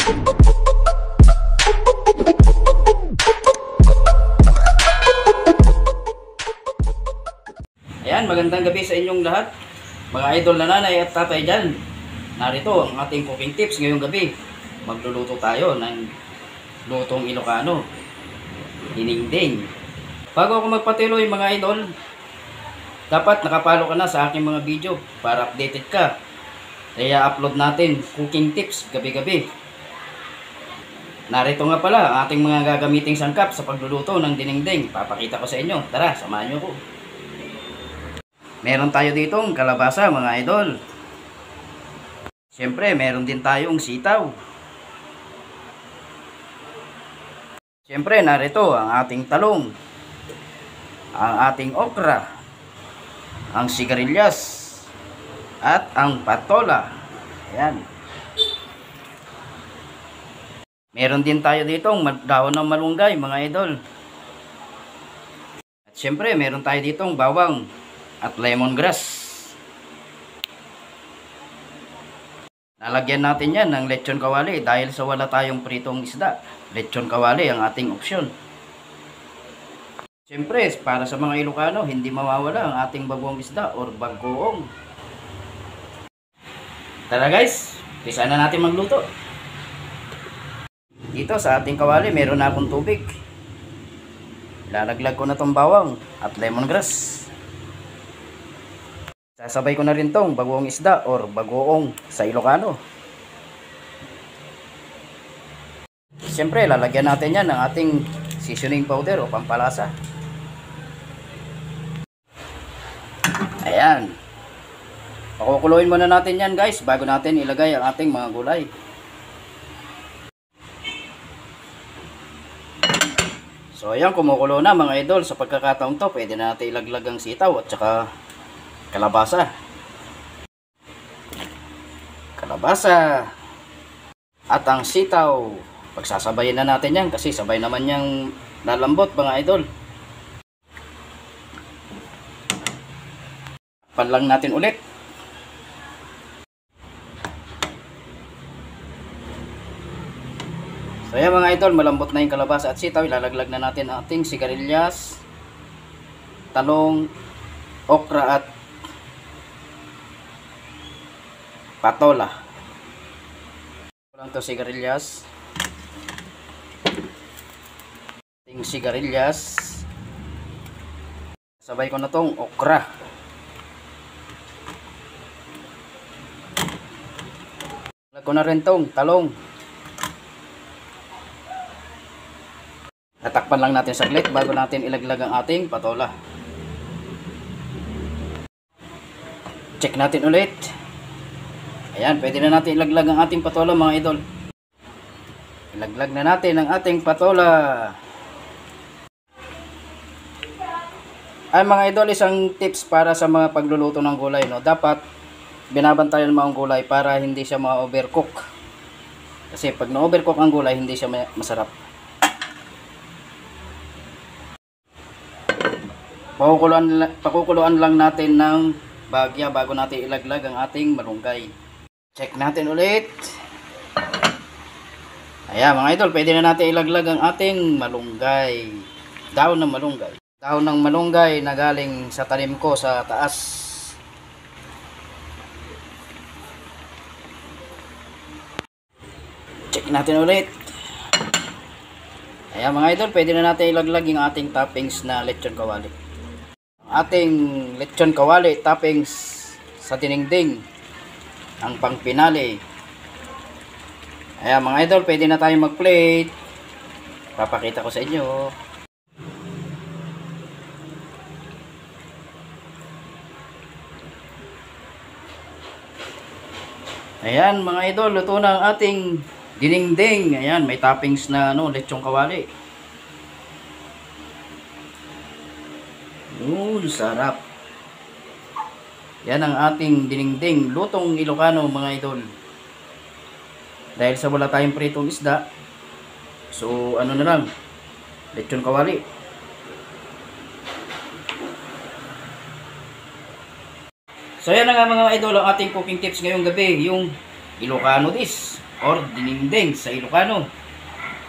Ayan, magandang gabi sa inyong lahat, mga idol na nanay at tatay dyan. Narito ang ating cooking tips ngayong gabi. Magluluto tayo ng lutong Ilocano, dinengdeng. Bago ako magpatuloy mga idol, dapat nakapalo ka na sa aking mga video para updated ka. Kaya upload natin cooking tips gabi-gabi. Narito nga pala ang ating mga gagamiting sangkap sa pagluluto ng dinengdeng. Papakita ko sa inyo. Tara, samahan nyo ko. Meron tayo ditong kalabasa mga idol. Siyempre, meron din tayong sitaw. Siyempre, narito ang ating talong, ang ating okra, ang sigarilyas, at ang patola. Ayan. Meron din tayo ditong dahon ng malunggay mga idol. At siyempre, meron tayo ditong bawang at lemongrass. Lalagyan natin yan ng lechon kawali dahil sa wala tayong pritong isda. Lechon kawali ang ating opsyon. Siyempre, para sa mga Ilocano, hindi mawawala ang ating bagong isda or bagoong. Tara guys, umpisa na natin magluto. Dito sa ating kawali, meron na akong tubig. Lalaglag ko na tong bawang at lemongrass. Sasabay ko na rin tong bagoong isda or bagoong sa Ilocano. Siyempre, lalagyan natin yan ng ating seasoning powder o pampalasa. Ayan. Pakukuluin muna natin yan guys bago natin ilagay ang ating mga gulay. So ayan, kumukulo na mga idol. Sa pagkakataon to, pwede na natin ilaglag ang sitaw at saka kalabasa at ang sitaw. Pagsasabayin na natin yan kasi sabay naman yung lalambot mga idol. Pan lang natin ulit. So yan mga idol, malambot na yung kalabasa at sitaw. Ilalaglag na natin ang ating sigarilyas, talong, okra at patola. Lang to sigarilyas. Ting sigarilyas. Sabay ko na tong okra. Lag ko na rin tong talong. Natakpan lang natin saglit bago natin ilaglag ang ating patola. Check natin ulit. Ayan, pwede na natin ilaglag ang ating patola mga idol. Ilaglag na natin ang ating patola. Ay mga idol, isang tips para sa mga pagluluto ng gulay, no? Dapat binabantayan mo ang gulay para hindi siya ma-overcook. Kasi pag na-overcook ang gulay, hindi siya masarap. Pakukuluan lang natin ng bagya bago natin ilaglag ang ating malunggay. Check natin ulit. Ayan mga idol, pwede na natin ilaglag ang ating malunggay. Dahon ng malunggay. Dahon ng malunggay na galing sa tanim ko sa taas. Check natin ulit. Ayan mga idol, pwede na natin ilaglag yung ating toppings na lechon kawali. Ating lechon kawali toppings sa dinengdeng, ang pangpinali. Ayan mga idol, pwede na tayong mag-plate. Papakita ko sa inyo. Ayan mga idol, luto na ang ating dinengdeng. Ayan, may toppings na lechon kawali. Sarap. Yan ang ating dinengdeng, lutong Ilocano mga idol. Dahil sa wala tayong pritong isda, so ano na lang, lechon kawali. So yan na nga mga idol ang ating cooking tips ngayong gabi, yung Ilocano dish or dininding sa Ilocano.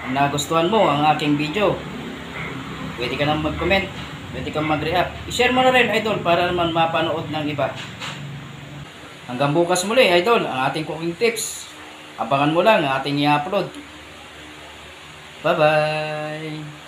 Kung nagustuhan mo ang aking video, pwede ka nang mag-comment, pwede kang mag-react. I-share mo na rin, idol, para naman mapanood ng iba. Hanggang bukas muli, idol, ang ating cooking tips. Abangan mo lang ang ating i-upload. Bye-bye!